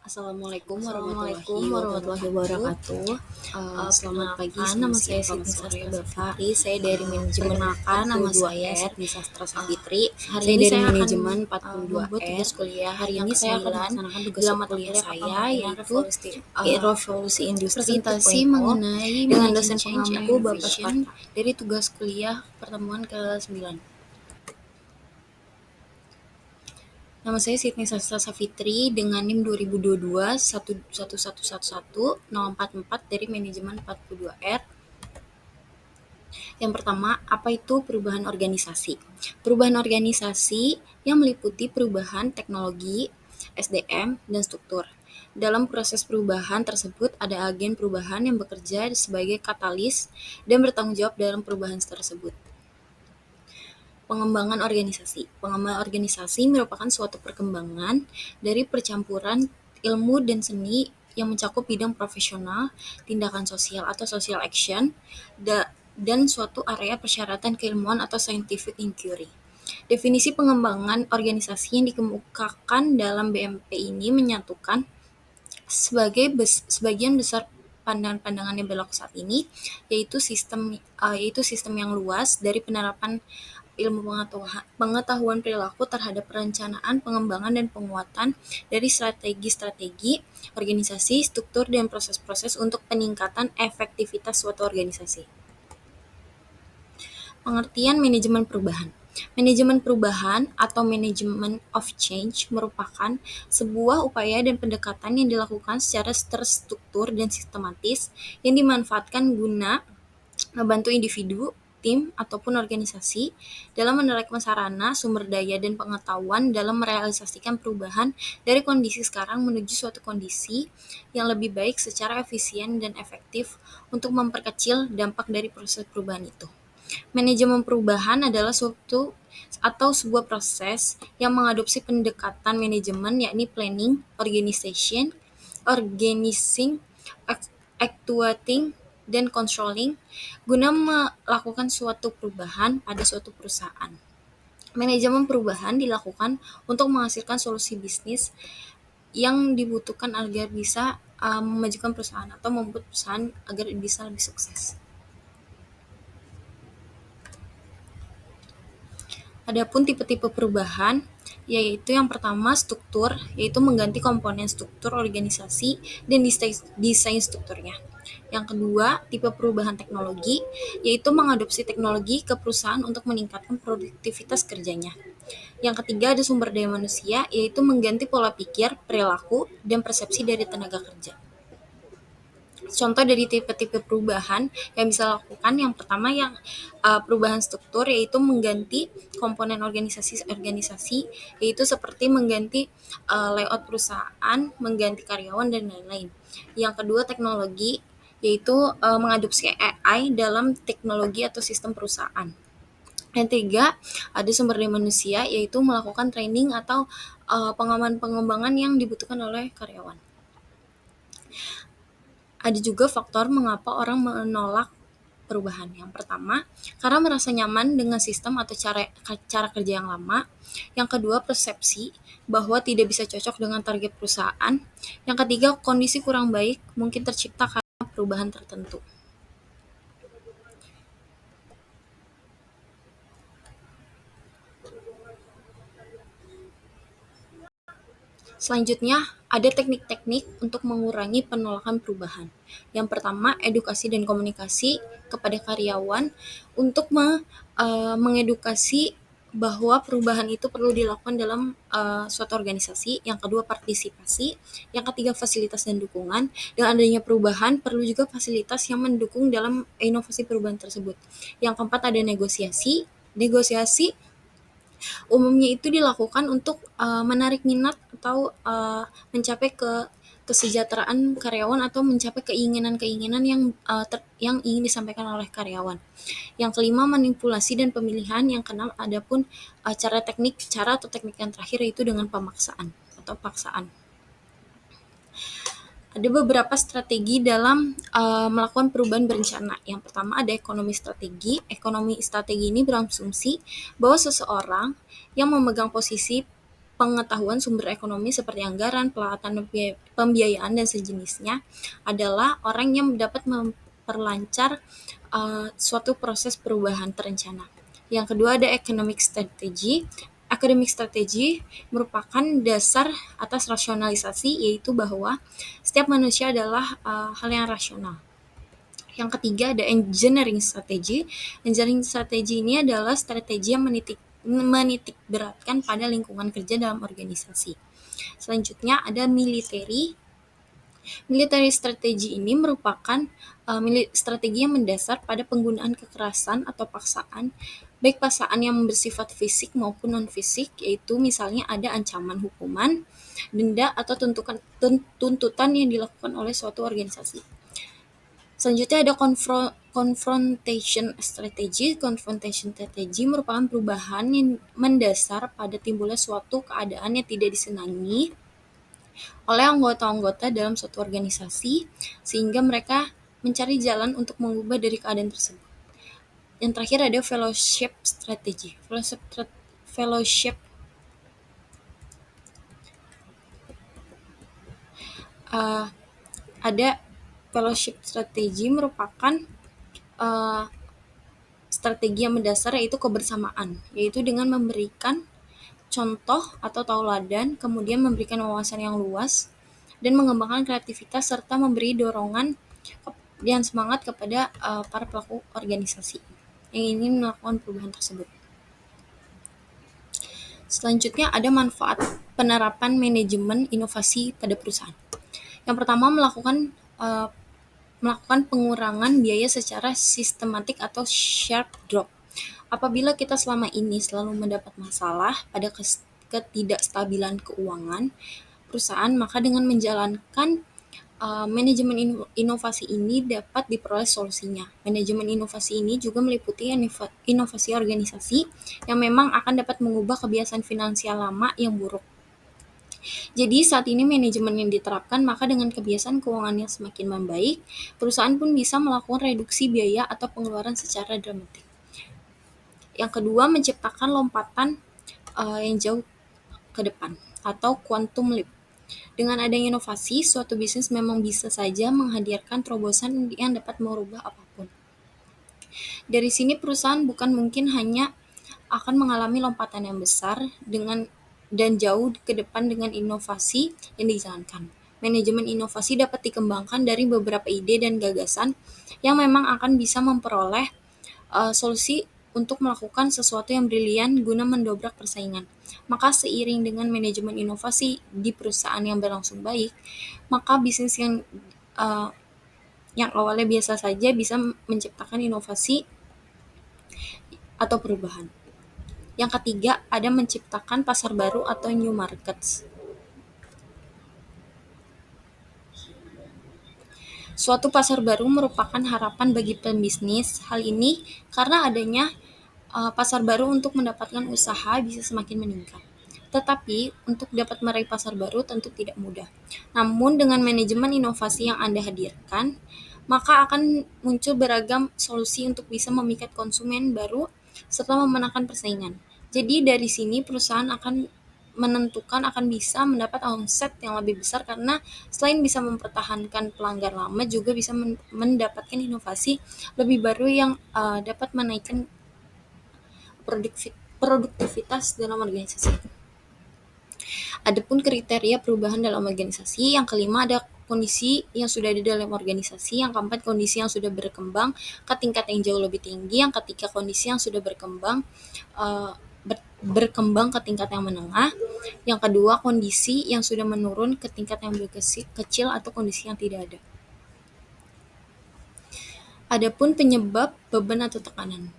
Assalamualaikum Assalamualaikum warahmatullahi warahmatullahi wabarakatuh. wabarakatuh. Selamat pagi, Perkenalkan, selamat nama siang, saya selamat Siti sore, Sastra Bapak. Fitri. Saya dari manajemen Perkenalkan, nama saya 42R. Siti Sastra Uh, Safitri. hari Saya ini dari saya akan manajemen membuat 42R. tugas kuliah Hari yang ini saya akan ke-9 melaksanakan tugas dalam mata kuliah kuliah saya, kepemimpinan yaitu uh, Revolusi Industri presentasi 2.0 mengenai dengan managing dosen change and pengampu Bapak innovation Suparta. dari tugas kuliah pertemuan ke-9. Nama saya Siti Sastra Safitri dengan NIM 2022 111111044 dari manajemen 42R. Yang pertama, apa itu perubahan organisasi? Perubahan organisasi yang meliputi perubahan teknologi, SDM, dan struktur. Dalam proses perubahan tersebut ada agen perubahan yang bekerja sebagai katalis dan bertanggung jawab dalam perubahan tersebut. Pengembangan organisasi. Pengembangan organisasi merupakan suatu perkembangan dari percampuran ilmu dan seni yang mencakup bidang profesional, tindakan sosial atau social action, dan suatu area persyaratan keilmuan atau scientific inquiry. Definisi pengembangan organisasi yang dikemukakan dalam BMP ini menyatukan sebagian besar pandangan-pandangan yang berlaku saat ini, yaitu sistem yang luas dari penerapan ilmu pengetahuan perilaku terhadap perencanaan, pengembangan, dan penguatan dari strategi-strategi organisasi, struktur, dan proses-proses untuk peningkatan efektivitas suatu organisasi. Pengertian manajemen perubahan. Manajemen perubahan atau manajemen of change merupakan sebuah upaya dan pendekatan yang dilakukan secara terstruktur dan sistematis yang dimanfaatkan guna membantu individu, tim, ataupun organisasi dalam menerapkan sarana, sumber daya, dan pengetahuan dalam merealisasikan perubahan dari kondisi sekarang menuju suatu kondisi yang lebih baik secara efisien dan efektif untuk memperkecil dampak dari proses perubahan itu. Manajemen perubahan adalah suatu atau sebuah proses yang mengadopsi pendekatan manajemen yakni planning, organizing, actuating, dan controlling guna melakukan suatu perubahan pada suatu perusahaan. Manajemen perubahan dilakukan untuk menghasilkan solusi bisnis yang dibutuhkan agar bisa memajukan perusahaan atau membuat perusahaan agar bisa lebih sukses. Adapun tipe-tipe perubahan, yaitu yang pertama struktur, yaitu mengganti komponen struktur organisasi dan desain strukturnya. Yang kedua, tipe perubahan teknologi, yaitu mengadopsi teknologi ke perusahaan untuk meningkatkan produktivitas kerjanya. Yang ketiga, ada sumber daya manusia, yaitu mengganti pola pikir, perilaku, dan persepsi dari tenaga kerja. Contoh dari tipe-tipe perubahan yang bisa lakukan, yang pertama yang perubahan struktur, yaitu mengganti komponen organisasi, yaitu seperti mengganti layout perusahaan, mengganti karyawan, dan lain-lain. Yang kedua teknologi, yaitu mengadopsi AI dalam teknologi atau sistem perusahaan. Yang ketiga, ada sumber daya manusia, yaitu melakukan training atau pengembangan yang dibutuhkan oleh karyawan. Ada juga faktor mengapa orang menolak perubahan. Yang pertama, karena merasa nyaman dengan sistem atau cara kerja yang lama. Yang kedua, persepsi bahwa tidak bisa cocok dengan target perusahaan. Yang ketiga, kondisi kurang baik mungkin tercipta karena perubahan tertentu. Selanjutnya, ada teknik-teknik untuk mengurangi penolakan perubahan. Yang pertama, edukasi dan komunikasi kepada karyawan untuk mengedukasi bahwa perubahan itu perlu dilakukan dalam suatu organisasi. Yang kedua, partisipasi. Yang ketiga, fasilitas dan dukungan. Dengan adanya perubahan, perlu juga fasilitas yang mendukung dalam inovasi perubahan tersebut. Yang keempat, ada negosiasi. Negosiasi umumnya itu dilakukan untuk menarik minat atau mencapai kesejahteraan karyawan atau mencapai keinginan-keinginan yang ingin disampaikan oleh karyawan. Yang kelima, manipulasi dan pemilihan. Yang keenam, adapun cara atau teknik yang terakhir yaitu dengan pemaksaan atau paksaan. Ada beberapa strategi dalam melakukan perubahan berencana. Yang pertama ada ekonomi strategi. Ekonomi strategi ini berasumsi bahwa seseorang yang memegang posisi pengetahuan sumber ekonomi seperti anggaran, pelatihan pembiayaan, dan sejenisnya adalah orang yang dapat memperlancar suatu proses perubahan terencana. Yang kedua ada economic strategy. Academic strategy merupakan dasar atas rasionalisasi, yaitu bahwa setiap manusia adalah hal yang rasional. Yang ketiga ada engineering strategy. Engineering strategy ini adalah strategi yang menitik beratkan pada lingkungan kerja dalam organisasi. Selanjutnya ada military. Military strategy ini merupakan strategi yang mendasar pada penggunaan kekerasan atau paksaan, baik paksaan yang bersifat fisik maupun non-fisik, yaitu misalnya ada ancaman hukuman, denda, atau tuntutan yang dilakukan oleh suatu organisasi. Selanjutnya ada confrontation strategy. Confrontation strategy merupakan perubahan yang mendasar pada timbulnya suatu keadaan yang tidak disenangi oleh anggota-anggota dalam suatu organisasi, sehingga mereka mencari jalan untuk mengubah dari keadaan tersebut. Yang terakhir ada fellowship strategy. Fellowship ada fellowship strategy merupakan strategi yang mendasar, yaitu kebersamaan, yaitu dengan memberikan contoh atau tauladan, kemudian memberikan wawasan yang luas, dan mengembangkan kreativitas serta memberi dorongan dan semangat kepada para pelaku organisasi yang ingin melakukan perubahan tersebut. Selanjutnya ada manfaat penerapan manajemen inovasi pada perusahaan. Yang pertama melakukan pengurangan biaya secara sistematik atau sharp drop. Apabila kita selama ini selalu mendapat masalah pada ketidakstabilan keuangan perusahaan, maka dengan menjalankan manajemen inovasi ini dapat diperoleh solusinya. Manajemen inovasi ini juga meliputi inovasi organisasi yang memang akan dapat mengubah kebiasaan finansial lama yang buruk. Jadi saat ini manajemen yang diterapkan, maka dengan kebiasaan keuangan yang semakin membaik, perusahaan pun bisa melakukan reduksi biaya atau pengeluaran secara dramatik. Yang kedua, menciptakan lompatan yang jauh ke depan atau quantum leap. Dengan adanya inovasi, suatu bisnis memang bisa saja menghadirkan terobosan yang dapat merubah apapun. Dari sini perusahaan bukan mungkin hanya akan mengalami lompatan yang besar dan jauh ke depan dengan inovasi yang dijalankan. Manajemen inovasi dapat dikembangkan dari beberapa ide dan gagasan yang memang akan bisa memperoleh solusi untuk melakukan sesuatu yang brilian guna mendobrak persaingan. Maka seiring dengan manajemen inovasi di perusahaan yang berlangsung baik, maka bisnis yang awalnya biasa saja bisa menciptakan inovasi atau perubahan. Yang ketiga, ada menciptakan pasar baru atau new markets. Suatu pasar baru merupakan harapan bagi pembisnis. Hal ini karena adanya pasar baru untuk mendapatkan usaha bisa semakin meningkat. Tetapi untuk dapat meraih pasar baru tentu tidak mudah. Namun dengan manajemen inovasi yang Anda hadirkan, maka akan muncul beragam solusi untuk bisa memikat konsumen baru serta memenangkan persaingan. Jadi dari sini perusahaan akan menentukan akan bisa mendapat omset yang lebih besar karena selain bisa mempertahankan pelanggan lama, juga bisa mendapatkan inovasi lebih baru yang dapat menaikkan produktivitas dalam organisasi. Adapun kriteria perubahan dalam organisasi, yang kelima ada kondisi yang sudah ada dalam organisasi, yang keempat kondisi yang sudah berkembang ke tingkat yang jauh lebih tinggi, yang ketiga kondisi yang sudah berkembang ke tingkat yang menengah, yang kedua kondisi yang sudah menurun ke tingkat yang kecil atau kondisi yang tidak ada. Adapun penyebab beban atau tekanan.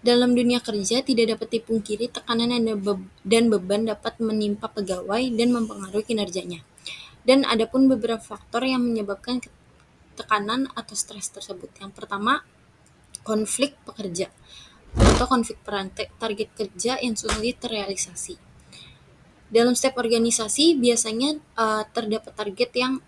Dalam dunia kerja tidak dapat dipungkiri tekanan dan beban dapat menimpa pegawai dan mempengaruhi kinerjanya. Dan adapun beberapa faktor yang menyebabkan tekanan atau stres tersebut. Yang pertama, konflik pekerja atau konflik peran, target kerja yang sulit terrealisasi. Dalam setiap organisasi biasanya terdapat target yang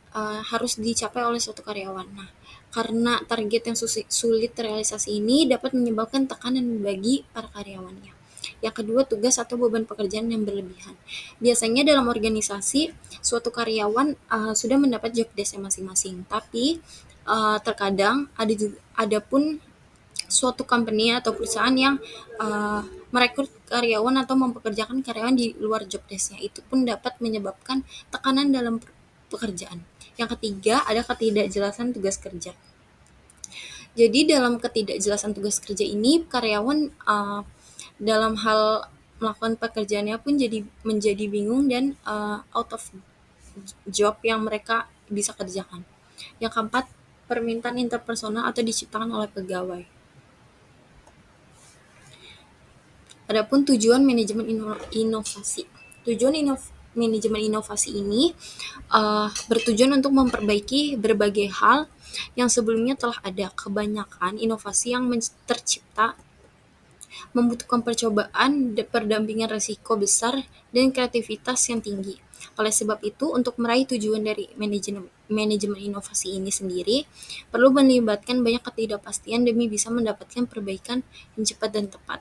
harus dicapai oleh suatu karyawan. Nah, karena target yang sulit terrealisasi ini dapat menyebabkan tekanan bagi para karyawannya. Yang kedua, tugas atau beban pekerjaan yang berlebihan. Biasanya dalam organisasi, suatu karyawan sudah mendapat job desk masing-masing, tapi terkadang ada pun suatu company atau perusahaan yang merekrut karyawan atau mempekerjakan karyawan di luar job desk-nya. Itu pun dapat menyebabkan tekanan dalam pekerjaan. Yang ketiga, ada ketidakjelasan tugas kerja. Jadi dalam ketidakjelasan tugas kerja ini, karyawan dalam hal melakukan pekerjaannya pun menjadi bingung dan out of job yang mereka bisa kerjakan. Yang keempat, permintaan interpersonal atau diciptakan oleh pegawai. Adapun tujuan manajemen inovasi. Tujuan manajemen inovasi ini bertujuan untuk memperbaiki berbagai hal yang sebelumnya telah ada. Kebanyakan inovasi yang tercipta membutuhkan percobaan, pendampingan risiko besar, dan kreativitas yang tinggi. Oleh sebab itu, untuk meraih tujuan dari manajemen inovasi ini sendiri, perlu melibatkan banyak ketidakpastian demi bisa mendapatkan perbaikan yang cepat dan tepat.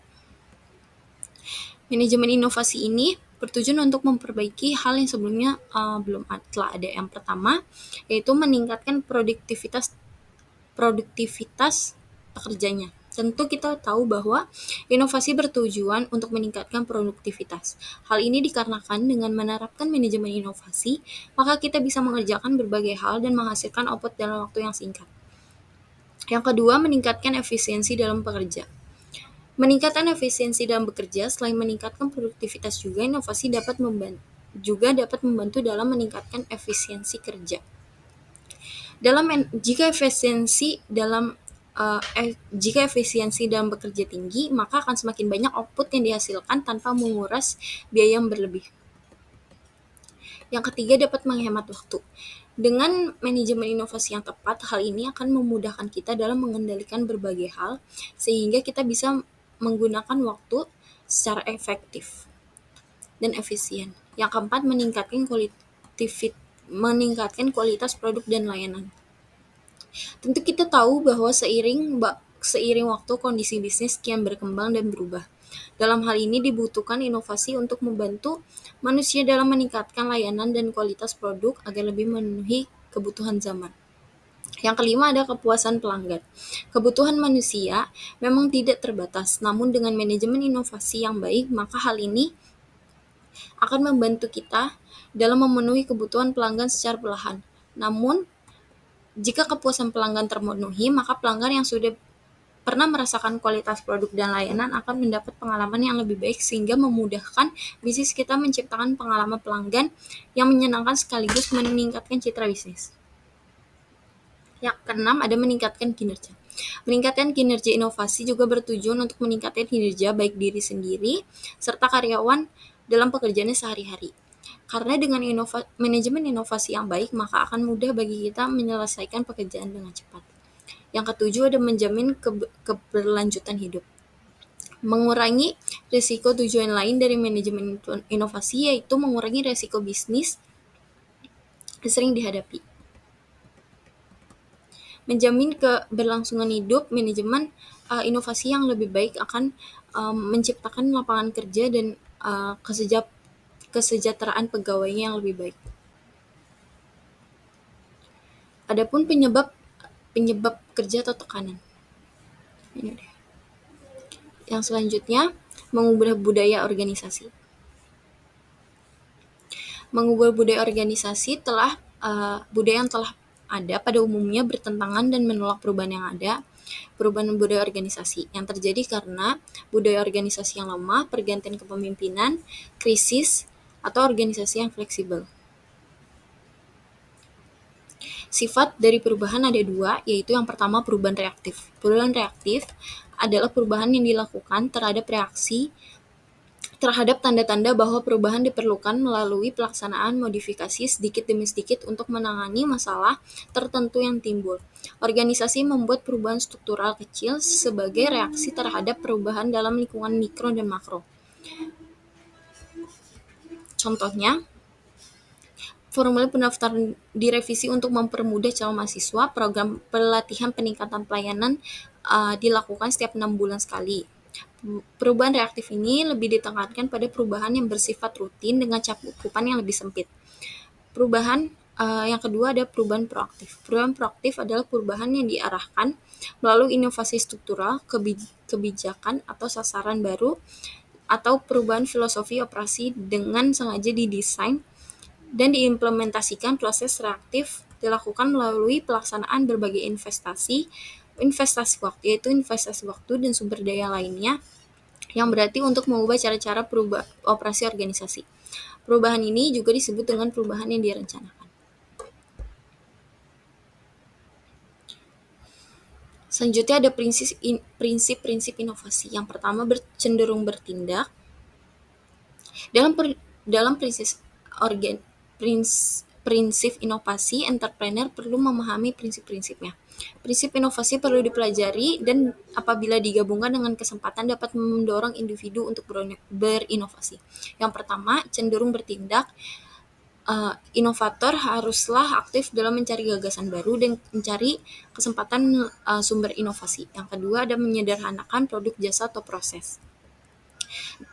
Manajemen inovasi ini bertujuan untuk memperbaiki hal yang sebelumnya belum telah ada. Yang pertama, yaitu meningkatkan produktivitas pekerjanya. Tentu kita tahu bahwa inovasi bertujuan untuk meningkatkan produktivitas. Hal ini dikarenakan dengan menerapkan manajemen inovasi, maka kita bisa mengerjakan berbagai hal dan menghasilkan output dalam waktu yang singkat. Yang kedua, meningkatkan efisiensi dalam bekerja. Meningkatkan efisiensi dalam bekerja, selain meningkatkan produktivitas juga, inovasi dapat membantu dalam meningkatkan efisiensi kerja. Jika efisiensi dalam bekerja tinggi, maka akan semakin banyak output yang dihasilkan tanpa menguras biaya yang berlebih. Yang ketiga, dapat menghemat waktu. Dengan manajemen inovasi yang tepat, hal ini akan memudahkan kita dalam mengendalikan berbagai hal, sehingga kita bisa menggunakan waktu secara efektif dan efisien. Yang keempat, meningkatkan kualitas produk dan layanan. Tentu kita tahu bahwa seiring waktu kondisi bisnis kian berkembang dan berubah. Dalam hal ini dibutuhkan inovasi untuk membantu manusia dalam meningkatkan layanan dan kualitas produk agar lebih memenuhi kebutuhan zaman. Yang kelima, ada kepuasan pelanggan. Kebutuhan manusia memang tidak terbatas, namun dengan manajemen inovasi yang baik, maka hal ini akan membantu kita dalam memenuhi kebutuhan pelanggan secara perlahan. Namun, jika kepuasan pelanggan terpenuhi, maka pelanggan yang sudah pernah merasakan kualitas produk dan layanan akan mendapat pengalaman yang lebih baik, sehingga memudahkan bisnis kita menciptakan pengalaman pelanggan yang menyenangkan sekaligus meningkatkan citra bisnis. Yang keenam, ada meningkatkan kinerja. Meningkatkan kinerja inovasi juga bertujuan untuk meningkatkan kinerja baik diri sendiri serta karyawan dalam pekerjaannya sehari-hari. Karena dengan manajemen inovasi yang baik, maka akan mudah bagi kita menyelesaikan pekerjaan dengan cepat. Yang ketujuh, ada menjamin keberlanjutan hidup. Mengurangi risiko. Tujuan lain dari manajemen inovasi yaitu mengurangi risiko bisnis yang sering dihadapi. Menjamin keberlangsungan hidup. Manajemen inovasi yang lebih baik akan menciptakan lapangan kerja dan kesejahteraan pegawainya yang lebih baik. Adapun penyebab kerja atau tekanan. Ini deh. Yang selanjutnya, mengubah budaya organisasi. Mengubah budaya organisasi budaya yang telah ada pada umumnya bertentangan dan menolak perubahan yang ada. Perubahan budaya organisasi yang terjadi karena budaya organisasi yang lemah, pergantian kepemimpinan, krisis, atau organisasi yang fleksibel. Sifat dari perubahan ada dua, yaitu yang pertama perubahan reaktif. Perubahan reaktif adalah perubahan yang dilakukan terhadap tanda-tanda bahwa perubahan diperlukan melalui pelaksanaan modifikasi sedikit demi sedikit untuk menangani masalah tertentu yang timbul. Organisasi membuat perubahan struktural kecil sebagai reaksi terhadap perubahan dalam lingkungan mikro dan makro. Contohnya, formulir pendaftaran direvisi untuk mempermudah calon mahasiswa. Program pelatihan peningkatan pelayanan dilakukan setiap 6 bulan sekali. Perubahan reaktif ini lebih ditekankan pada perubahan yang bersifat rutin dengan cakupan yang lebih sempit. Perubahan yang kedua ada perubahan proaktif. Perubahan proaktif adalah perubahan yang diarahkan melalui inovasi struktural, kebijakan atau sasaran baru, atau perubahan filosofi operasi dengan sengaja didesain dan diimplementasikan. Proses reaktif dilakukan melalui pelaksanaan berbagai investasi waktu, yaitu investasi waktu dan sumber daya lainnya, yang berarti untuk mengubah cara-cara operasi organisasi. Perubahan ini juga disebut dengan perubahan yang direncanakan. Selanjutnya ada prinsip-prinsip inovasi. Yang pertama cenderung bertindak. Dalam prinsip inovasi, entrepreneur perlu memahami prinsip-prinsipnya. Prinsip inovasi perlu dipelajari dan apabila digabungkan dengan kesempatan dapat mendorong individu untuk berinovasi. Yang pertama, cenderung bertindak. Inovator haruslah aktif dalam mencari gagasan baru dan mencari kesempatan sumber inovasi. Yang kedua ada menyederhanakan produk, jasa, atau proses.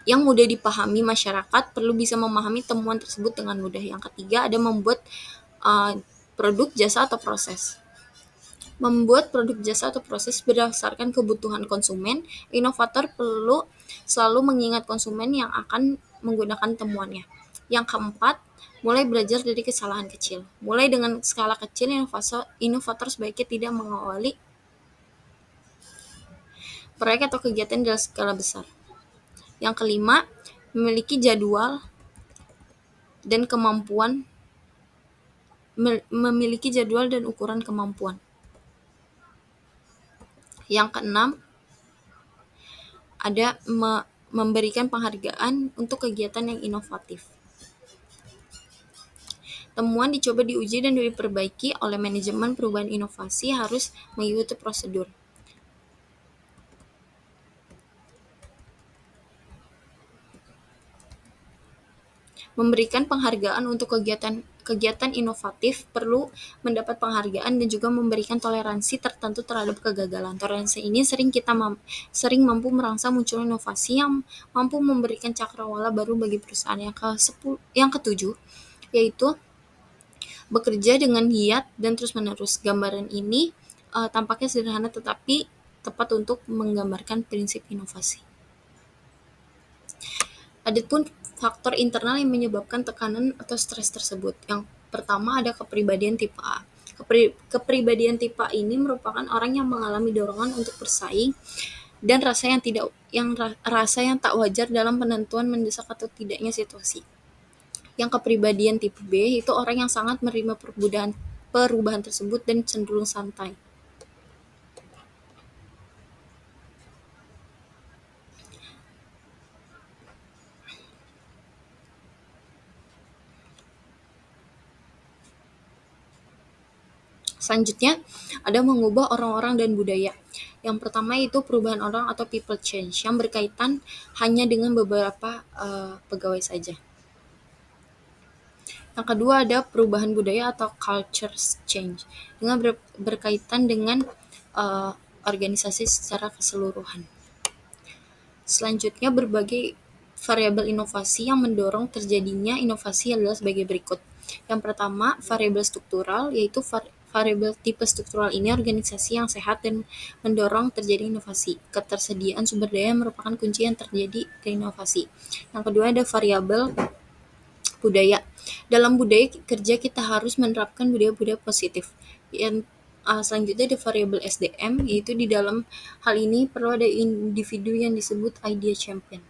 Yang mudah dipahami masyarakat perlu bisa memahami temuan tersebut dengan mudah. Yang ketiga ada membuat produk, jasa, atau proses. Membuat produk, jasa, atau proses berdasarkan kebutuhan konsumen. Inovator perlu selalu mengingat konsumen yang akan menggunakan temuannya. Yang keempat, mulai belajar dari kesalahan kecil. Mulai dengan skala kecil, inovator sebaiknya tidak mengawali proyek atau kegiatan dalam skala besar. Yang kelima, memiliki jadwal dan ukuran kemampuan. Yang keenam, ada memberikan penghargaan untuk kegiatan yang inovatif. Temuan dicoba diuji dan diperbaiki oleh manajemen. Perubahan inovasi harus mengikuti prosedur. Memberikan penghargaan untuk kegiatan inovatif perlu mendapat penghargaan dan juga memberikan toleransi tertentu terhadap kegagalan. Toleransi ini sering mampu merangsang muncul inovasi yang mampu memberikan cakrawala baru bagi perusahaan. Yang ketujuh, yaitu bekerja dengan giat dan terus-menerus. Gambaran ini tampaknya sederhana tetapi tepat untuk menggambarkan prinsip inovasi. Adapun faktor internal yang menyebabkan tekanan atau stres tersebut. Yang pertama ada kepribadian tipe A. Kepribadian tipe A ini merupakan orang yang mengalami dorongan untuk bersaing dan rasa yang tak wajar dalam penentuan mendesak atau tidaknya situasi. Yang kepribadian tipe B itu orang yang sangat menerima perubahan tersebut dan cenderung santai. Selanjutnya, ada mengubah orang-orang dan budaya. Yang pertama itu perubahan orang atau people change yang berkaitan hanya dengan beberapa pegawai saja. Yang kedua ada perubahan budaya atau culture change dengan berkaitan dengan organisasi secara keseluruhan. Selanjutnya berbagai variabel inovasi yang mendorong terjadinya inovasi adalah sebagai berikut. Yang pertama, variabel struktural, yaitu variabel tipe struktural ini organisasi yang sehat dan mendorong terjadi inovasi. Ketersediaan sumber daya merupakan kunci yang terjadi ke inovasi. Yang kedua ada variabel budaya. Dalam budaya kerja kita harus menerapkan budaya-budaya positif. Selanjutnya ada variabel SDM, yaitu di dalam hal ini perlu ada individu yang disebut idea champion.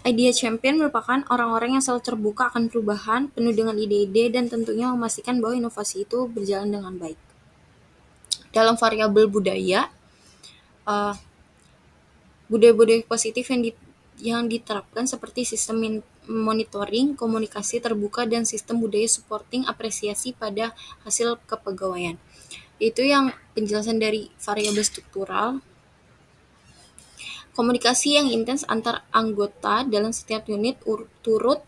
Idea champion merupakan orang-orang yang selalu terbuka akan perubahan, penuh dengan ide-ide, dan tentunya memastikan bahwa inovasi itu berjalan dengan baik. Dalam variabel budaya, budaya-budaya positif yang diterapkan seperti sistem monitoring, komunikasi terbuka, dan sistem budaya supporting apresiasi pada hasil kepegawaian. Itu yang penjelasan dari variabel struktural. Komunikasi yang intens antar anggota dalam setiap unit turut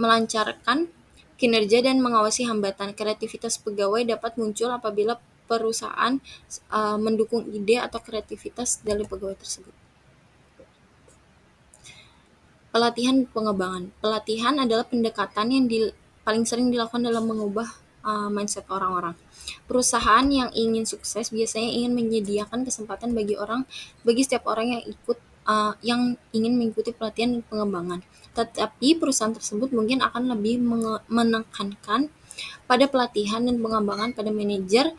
melancarkan kinerja dan mengawasi hambatan. Kreativitas pegawai dapat muncul apabila perusahaan mendukung ide atau kreativitas dari pegawai tersebut. Pelatihan pengembangan. Pelatihan adalah pendekatan yang paling sering dilakukan dalam mengubah mindset orang-orang. Perusahaan yang ingin sukses biasanya ingin menyediakan kesempatan bagi setiap orang yang ingin mengikuti pelatihan dan pengembangan. Tetapi perusahaan tersebut mungkin akan lebih menekankan pada pelatihan dan pengembangan pada manajer,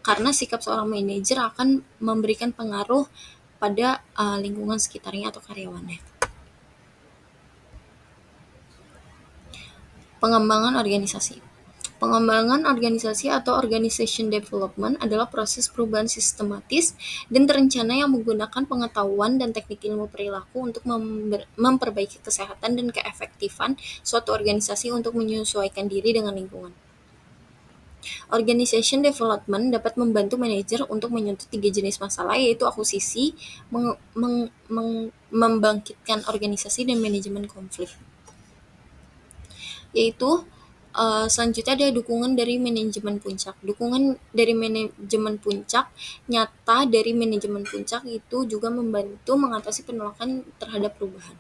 karena sikap seorang manajer akan memberikan pengaruh pada lingkungan sekitarnya atau karyawannya. Pengembangan organisasi. Pengembangan organisasi atau organization development adalah proses perubahan sistematis dan terencana yang menggunakan pengetahuan dan teknik ilmu perilaku untuk memperbaiki kesehatan dan keefektifan suatu organisasi untuk menyesuaikan diri dengan lingkungan. Organization development dapat membantu manajer untuk menyentuh 3 jenis masalah, yaitu akuisisi, membangkitkan organisasi, dan manajemen konflik. Selanjutnya ada dukungan dari manajemen puncak. Dukungan dari manajemen puncak nyata dari manajemen puncak itu juga membantu mengatasi penolakan terhadap perubahan.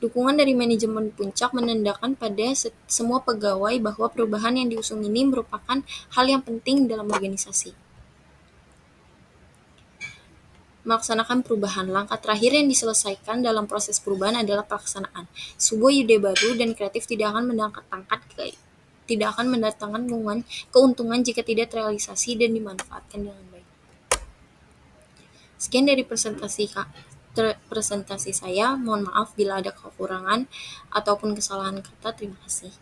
Dukungan dari manajemen puncak menandakan pada semua pegawai bahwa perubahan yang diusung ini merupakan hal yang penting dalam organisasi. Melaksanakan perubahan. Langkah terakhir yang diselesaikan dalam proses perubahan adalah pelaksanaan. Sebuah ide baru dan kreatif tidak akan mendatangkan keuntungan jika tidak terrealisasi dan dimanfaatkan dengan baik. Sekian dari presentasi saya. Mohon maaf bila ada kekurangan ataupun kesalahan kata. Terima kasih.